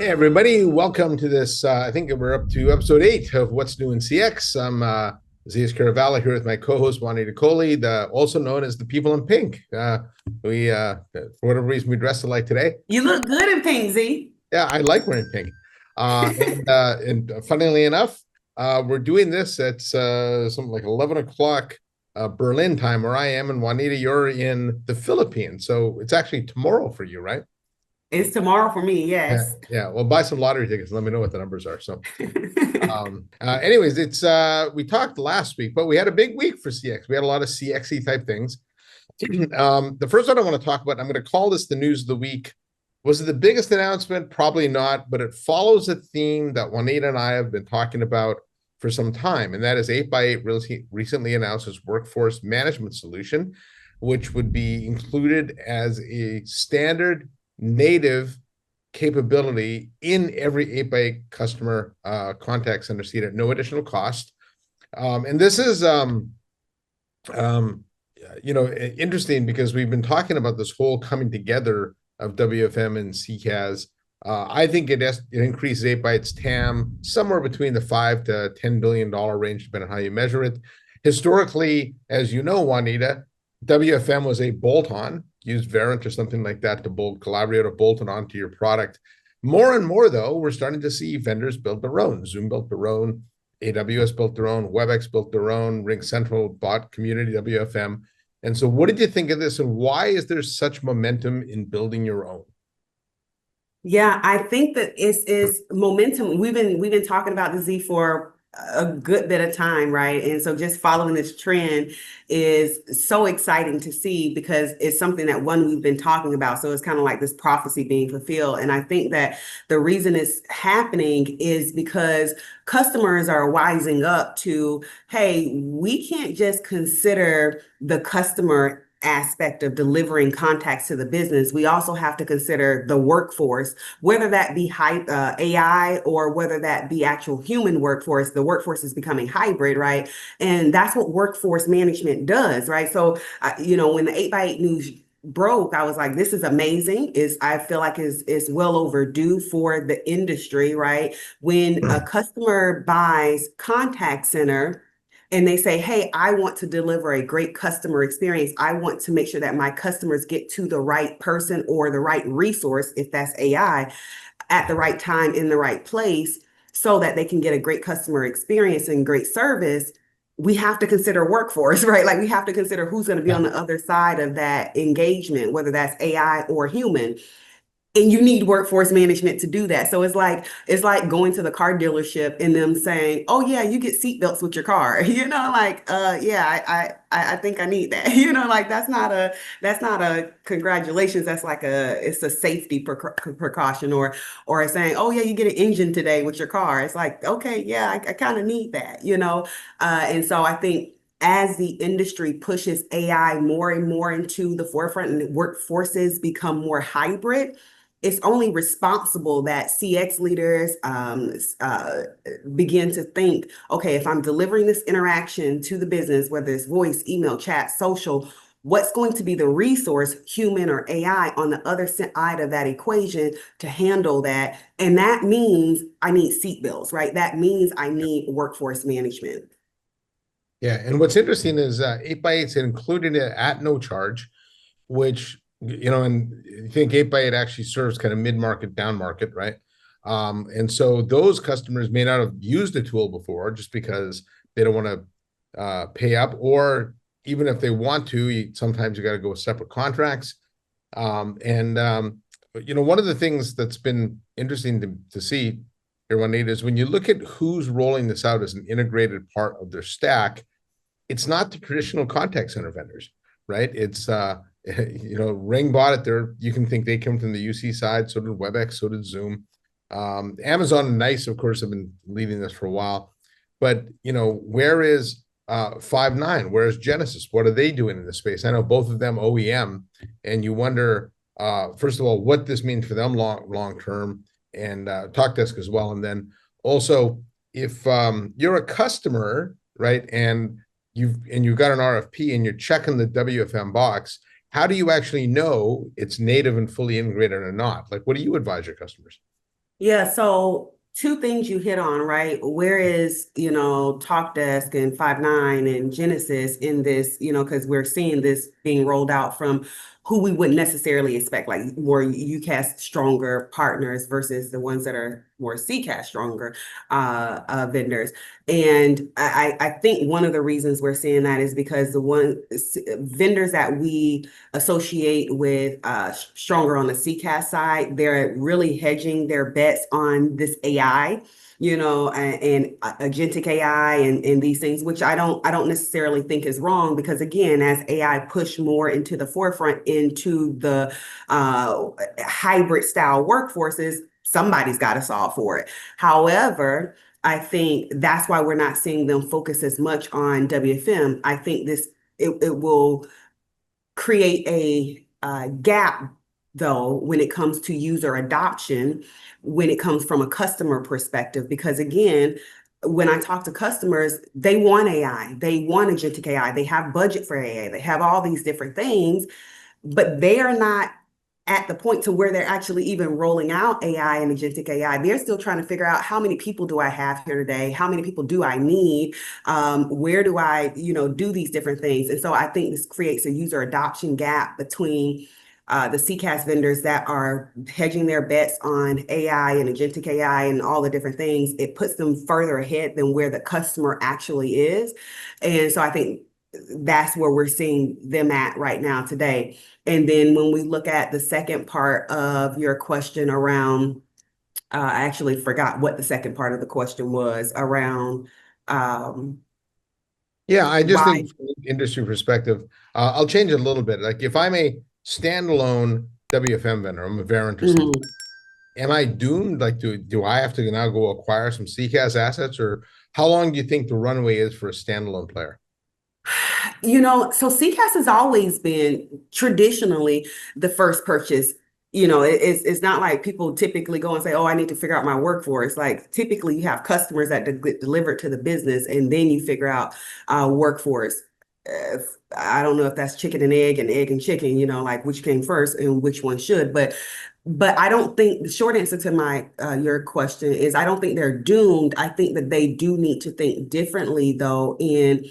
Hey everybody, welcome to this. I think we're up to episode 8 of What's New in CX. I'm Zeus Kerravala here with my co-host Juanita Coley, also known as the People in Pink. For whatever reason, we dressed alike today. You look good in pink, Z. Yeah, I like wearing pink. And funnily enough, we're doing this at something like 11 o'clock Berlin time, where I am, and Juanita, you're in the Philippines. So it's actually tomorrow for you, right? It's tomorrow for me, Yeah, yes. yeah. Well, buy some lottery tickets. And let me know what the numbers are. So, anyways, it's we talked last week, but we had a big week for CX. We had a lot of CXy type things. The first one I want to talk about, I'm going to call this the news of the week. Was it the biggest announcement? Probably not, but it follows a theme that Juanita and I have been talking about for some time, and that is 8x8 recently announced its workforce management solution, which would be included as a standard native capability in every 8x8 customer contact center seat at no additional cost. And this is interesting because we've been talking about this whole coming together of WFM and CCaaS. I think it increases 8x8's TAM somewhere between the $5 to $10 billion range, depending on how you measure it. Historically, as you know, Juanita, WFM was a bolt-on, use Verint or something like that to collaborate or bolt it onto your product. More and more, though, we're starting to see vendors build their own. Zoom built their own, AWS built their own, Webex built their own, RingCentral bought Community WFM. And so what did you think of this, and why is there such momentum in building your own? Yeah, I think that it's momentum. We've been talking about the Z for a good bit of time, right? And so just following this trend is so exciting to see because it's something that we've been talking about. So it's kind of like this prophecy being fulfilled. And I think that the reason it's happening is because customers are wising up to, hey, we can't just consider the customer aspect of delivering contacts to the business. We also have to consider the workforce, whether that be AI or whether that be actual human workforce. The workforce is becoming hybrid, right? And that's what workforce management does, right? So, when the 8x8 news broke, I was like, this is amazing. I feel like is well overdue for the industry, right? When a customer buys contact center, and they say, hey, I want to deliver a great customer experience. I want to make sure that my customers get to the right person or the right resource, if that's AI, at the right time in the right place so that they can get a great customer experience and great service. We have to consider workforce, right? Like we have to consider who's going to be Yeah. on the other side of that engagement, whether that's AI or human. And you need workforce management to do that. So it's like going to the car dealership and them saying, "Oh yeah, you get seatbelts with your car." Yeah, I think I need that. Like that's not a congratulations. It's a safety precaution, or saying, "Oh yeah, you get an engine today with your car." It's like, okay, yeah, I kind of need that. And so I think as the industry pushes AI more and more into the forefront and workforces become more hybrid, it's only responsible that CX leaders begin to think, okay, if I'm delivering this interaction to the business, whether it's voice, email, chat, social, what's going to be the resource, human or AI, on the other side of that equation to handle that? And that means I need seatbelts, right? That means I need workforce management. Yeah, and what's interesting is 8x8's included it at no charge, which, and you think 8x8 actually serves kind of mid-market, down market, right? And so those customers may not have used the tool before just because they don't want to pay up, or even if they want to, sometimes you got to go with separate contracts. One of the things that's been interesting to see here, Juanita, is when you look at who's rolling this out as an integrated part of their stack, it's not the traditional contact center vendors, right? It's Ring bought it there. You can think they come from the UC side. So did Webex. So did Zoom. Amazon and NICE, of course, have been leading this for a while. But where is Five9? Where is Genesis? What are they doing in this space? I know both of them OEM, and you wonder, first of all, what this means for them long term, and TalkDesk as well. And then also, if you're a customer, right, and you've got an RFP and you're checking the WFM box, how do you actually know it's native and fully integrated or not? Like, what do you advise your customers? Yeah, so two things you hit on, right? Where is, TalkDesk and Five9 and Genesis in this, because we're seeing this being rolled out from who we wouldn't necessarily expect, like more UCaaS stronger partners versus the ones that are more CCaaS stronger vendors. And I think one of the reasons we're seeing that is because vendors that we associate with stronger on the CCaaS side, they're really hedging their bets on this AI, and agentic AI and these things, which I don't necessarily think is wrong because again, as AI push more into the forefront into the hybrid style workforces, somebody's got to solve for it. However, I think that's why we're not seeing them focus as much on WFM. I think it will create a gap though when it comes to user adoption, when it comes from a customer perspective, because again, when I talk to customers, they want AI, they want agentic AI, they have budget for AI, they have all these different things, but they are not at the point to where they're actually even rolling out AI and agentic AI. They're still trying to figure out how many people do I have here today? How many people do I need? Where do I, do these different things? And so I think this creates a user adoption gap between the CCaaS vendors that are hedging their bets on AI and agentic AI and all the different things. It puts them further ahead than where the customer actually is. And so I think that's where we're seeing them at right now today. And then when we look at the second part of your question around, I actually forgot what the second part of the question was around Yeah, I just why. think from an industry perspective, I'll change it a little bit. Like if I'm a standalone WFM vendor, I'm a Verint or something. Mhm. Am I doomed? Like, do I have to now go acquire some CCaaS assets, or how long do you think the runway is for a standalone player? So CCAS has always been traditionally the first purchase. It's not like people typically go and say, "Oh, I need to figure out my workforce." Like typically, you have customers that get delivered to the business, and then you figure out workforce. I don't know if that's chicken and egg and chicken. Like which came first and which one should. But I don't think the short answer to my your question is I don't think they're doomed. I think that they do need to think differently, though, in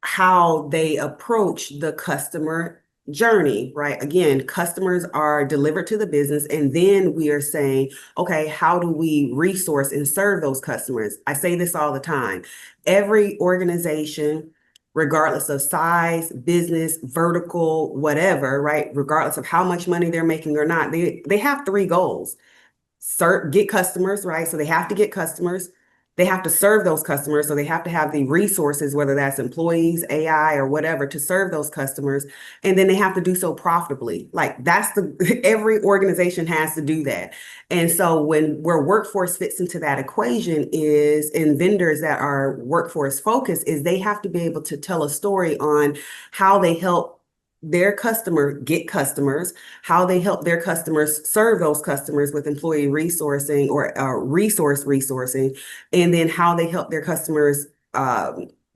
how they approach the customer journey, right? Again, customers are delivered to the business, and then we are saying, okay, how do we resource and serve those customers? I say this all the time. Every organization, regardless of size, business, vertical, whatever, right? Regardless of how much money they're making or not, they have three goals: get customers, right? So they have to get customers. They have to serve those customers. So they have to have the resources, whether that's employees, AI, or whatever, to serve those customers. And then they have to do so profitably. Like every organization has to do that. And so where workforce fits into that equation is in vendors that are workforce focused, is they have to be able to tell a story on how they help their customer get customers, how they help their customers serve those customers with employee resourcing or resource resourcing, and then how they help their customers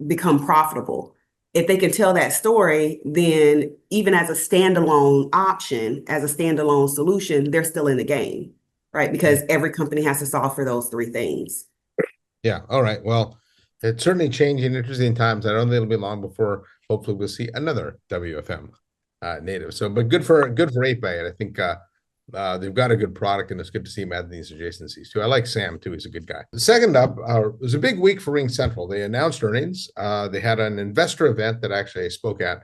become profitable. If they can tell that story, then even as a standalone option, as a standalone solution, they're still in the game, right? Because every company has to solve for those three things. Yeah. All right. Well, it's certainly changing, interesting times. I don't think it'll be long before hopefully we'll see another WFM native. So, but good for 8x8. I think they've got a good product, and it's good to see them add these adjacencies too. I like Sam too; he's a good guy. Second up, it was a big week for RingCentral. They announced earnings. They had an investor event that actually I spoke at.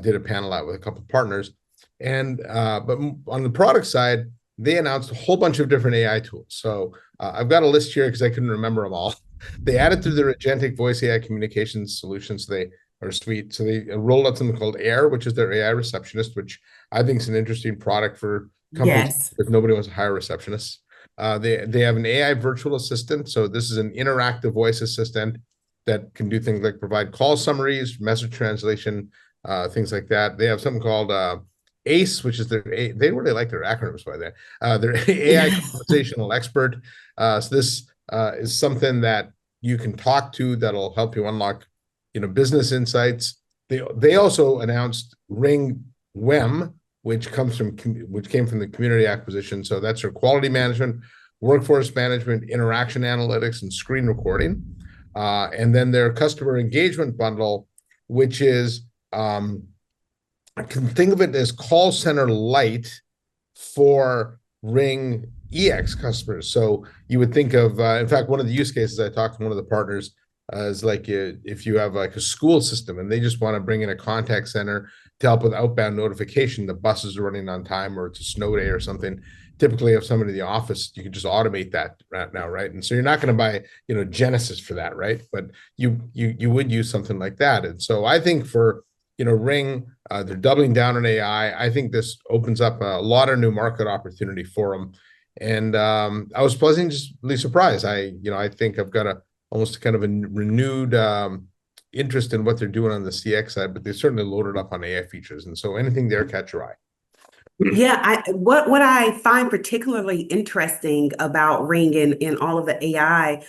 Did a panel out with a couple of partners, and but on the product side, they announced a whole bunch of different AI tools. So I've got a list here because I couldn't remember them all. They added to their agentic voice AI communications solutions. They or suite. So they rolled out something called Air, which is their AI receptionist, which I think is an interesting product for companies Yes. if nobody wants to hire receptionists. They have an AI virtual assistant. So this is an interactive voice assistant that can do things like provide call summaries, message translation, things like that. They have something called ACE, which is they really like their acronyms by that. Their AI conversational expert. So this is something that you can talk to that'll help you unlock, business insights. They also announced Ring WEM, which came from the community acquisition. So that's their quality management, workforce management, interaction analytics, and screen recording. And then their customer engagement bundle, which is, I can think of it as call center light for Ring EX customers. So you would think of, in fact, one of the use cases I talked to one of the partners is like if you have like a school system and they just want to bring in a contact center to help with outbound notification, the buses are running on time or it's a snow day or something. Typically, if somebody in the office, you can just automate that right now, right? And so you're not going to buy, Genesis for that, right? But you would use something like that. And so I think for Ring, they're doubling down on AI. I think this opens up a lot of new market opportunity for them. And I was pleasantly surprised. I think I've got almost kind of a renewed interest in what they're doing on the CX side, but they certainly loaded up on AI features. And so anything there catch your eye. Yeah, what I find particularly interesting about Ring and all of the AI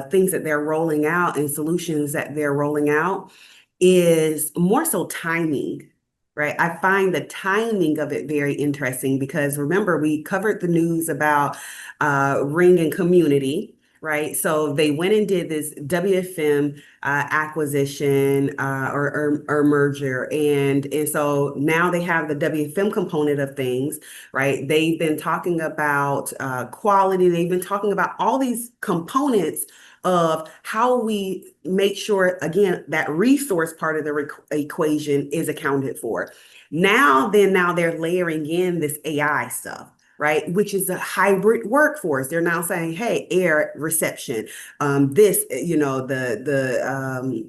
things that they're rolling out and solutions that they're rolling out is more so timing, right? I find the timing of it very interesting because remember, we covered the news about Ring and Community, right? So they went and did this WFM acquisition or merger, and so now they have the WFM component of things, right? They've been talking about quality. They've been talking about all these components of how we make sure, again, that resource part of the equation is accounted for. Now they're layering in this AI stuff, right? Which is a hybrid workforce. They're now saying, hey, air reception, this, the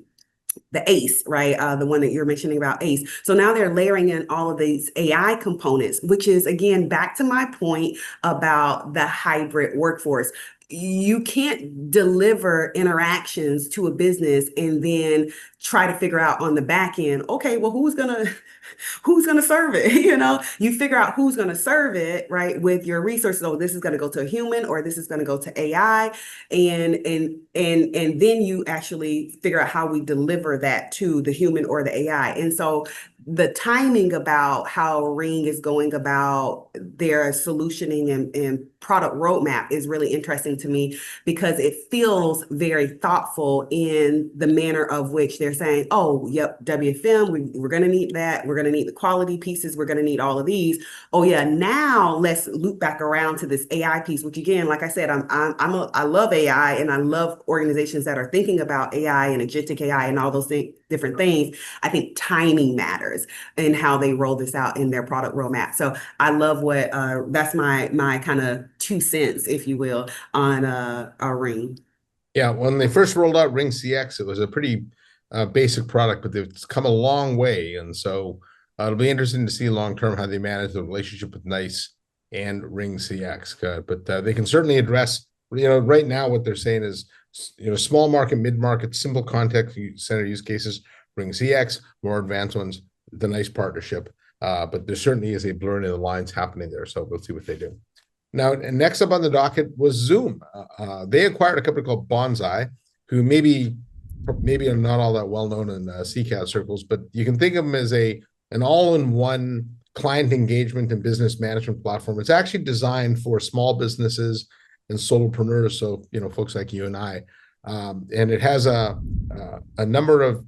ACE, right? The one that you're mentioning about ACE. So now they're layering in all of these AI components, which is, again, back to my point about the hybrid workforce. You can't deliver interactions to a business and then try to figure out on the back end, okay, well, who's gonna serve it? You figure out who's gonna serve it, right, with your resources. Oh, this is gonna go to a human or this is gonna go to AI, and then you actually figure out how we deliver that to the human or the AI. And so the timing about how Ring is going about their solutioning and product roadmap is really interesting to me because it feels very thoughtful in the manner of which they're saying, oh, yep, WFM, we're going to need that. We're going to need the quality pieces. We're going to need all of these. Oh, yeah, now let's loop back around to this AI piece, which again, like I said, I love AI and I love organizations that are thinking about AI and agentic AI and all those different things. I think timing matters in how they roll this out in their product roadmap. So I love what that's my kind of 2 cents, if you will, on a Ring. Yeah, when they first rolled out Ring CX, it was a pretty basic product, but it's come a long way. And so it'll be interesting to see long term how they manage the relationship with NICE and Ring CX. But they can certainly address, right now what they're saying is, small market, mid market, simple contact center use cases, Ring CX, more advanced ones, the NICE partnership. But there certainly is a blurring of the lines happening there. So we'll see what they do. Now, next up on the docket was Zoom. They acquired a company called Bonsai, who maybe are not all that well known in CCaaS circles, but you can think of them as an all-in-one client engagement and business management platform. It's actually designed for small businesses and solopreneurs, so folks like you and I. And it has a number of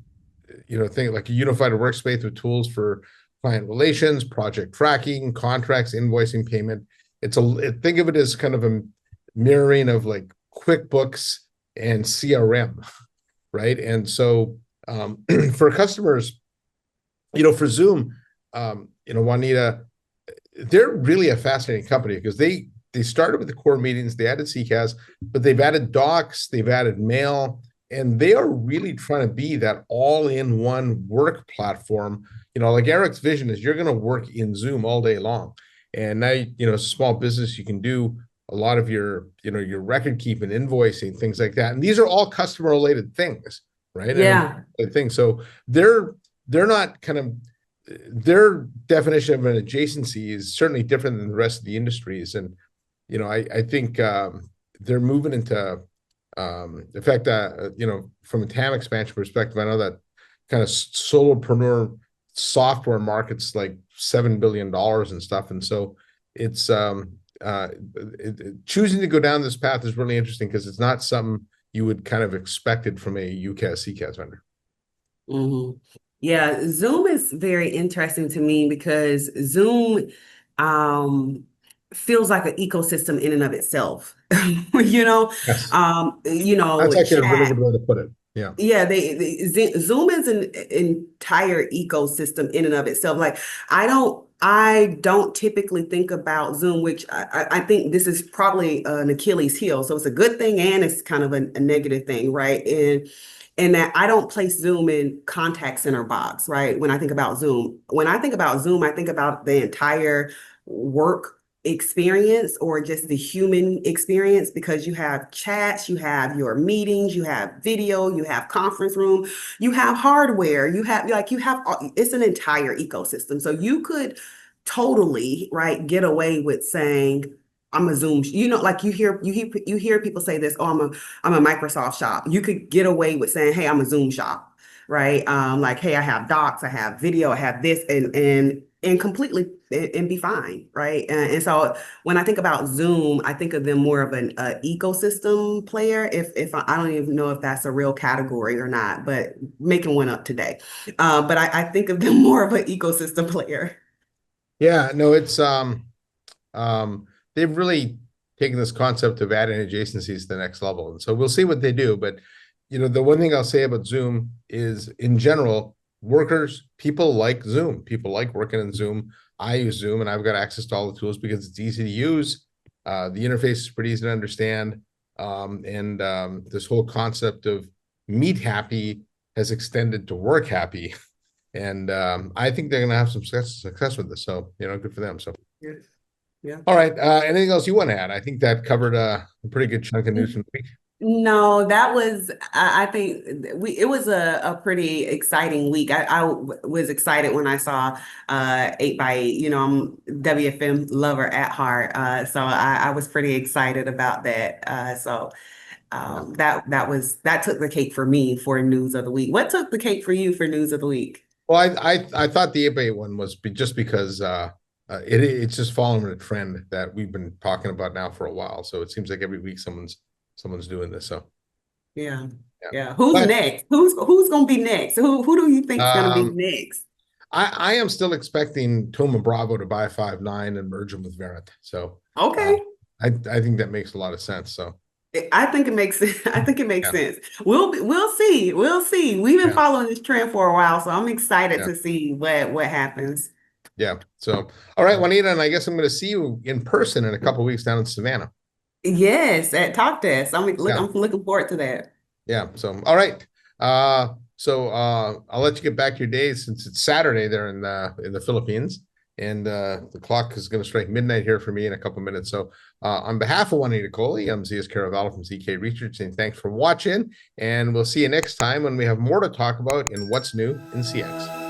things like a unified workspace with tools for client relations, project tracking, contracts, invoicing, payment. Think of it as kind of a mirroring of like QuickBooks and CRM, right? And so for customers, for Zoom, Juanita, they're really a fascinating company because they started with the core meetings, they added CCaaS, but they've added docs, they've added mail, and they are really trying to be that all-in-one work platform. Like Eric's vision is you're going to work in Zoom all day long. And now, as a small business, you can do a lot of your record keeping, invoicing, things like that. And these are all customer related things, right? Yeah. And so they're not kind of, their definition of an adjacency is certainly different than the rest of the industries. And, I think they're moving into, in fact, from a TAM expansion perspective, I know that kind of solopreneur software market's like $7 billion and stuff. And so it's choosing to go down this path is really interesting because it's not something you would kind of expected from a UCaaS, CCaaS vendor. Mm-hmm. Yeah, Zoom is very interesting to me because Zoom um, feels like an ecosystem in and of itself. You know, Yes, that's actually a really chat. good way to put it. Yeah. Yeah, Zoom is an entire ecosystem in and of itself. Like I don't typically think about Zoom, which I think this is probably an Achilles heel. So it's a good thing and it's kind of a negative thing, right? And that I don't place Zoom in contact center box, right? When I think about Zoom, I think about the entire work experience or just the human experience because you have chats, you have your meetings, you have video, you have conference room, you have hardware, it's an entire ecosystem. So you could totally, right, get away with saying I'm a Zoom, like you hear people say this, oh, I'm a Microsoft shop. You could get away with saying, hey, I'm a Zoom shop, right? Like, hey, I have docs, I have video, I have this, and completely and be fine, right? And so when I think about Zoom, I think of them more of an ecosystem player. If I don't even know if that's a real category or not, but making one up today. But I think of them more of an ecosystem player. Yeah, no, it's they've really taken this concept of adding adjacencies to the next level. And so we'll see what they do. But the one thing I'll say about Zoom is in general, people like Zoom. People like working in Zoom. I use Zoom and I've got access to all the tools because it's easy to use. The interface is pretty easy to understand. This whole concept of meet happy has extended to work happy. And I think they're going to have some success with this. So, good for them. So, Yeah. Yeah. all right. Anything else you want to add? I think that covered a pretty good chunk of news from the week. No, that was, I think it was a pretty exciting week. Was excited when I saw 8x8. I'm WFM lover at heart. So I was pretty excited about that. Yeah. That took the cake for me for news of the week. What took the cake for you for news of the week? Well, I thought the eBay one was just because it's just following a trend that we've been talking about now for a while. So it seems like every week someone's doing this. So Yeah. yeah. Yeah. Who's But next? Who's gonna be next? Who do you think is gonna be um, next? I am still expecting Thoma Bravo to buy Five9 and merge them with Verint. So uh, Okay. I think that makes a lot of sense. So I think it makes sense. I think it makes yeah, sense. We'll see. We'll see. We've been yeah, following this trend for a while, so I'm excited yeah, to see what happens. yeah. So all right, Juanita, and I guess I'm going to see you in person in a couple of weeks down in Savannah. Yes, at Talk Desk. Yeah. I'm looking forward to that. Yeah. So, all right. I'll let you get back to your day since it's Saturday there in the Philippines, and the clock is going to strike midnight here for me in a couple minutes. So, on behalf of Juanita Coley, I'm Zeus Kerravala from ZK Research, saying thanks for watching, and we'll see you next time when we have more to talk about in what's new in CX.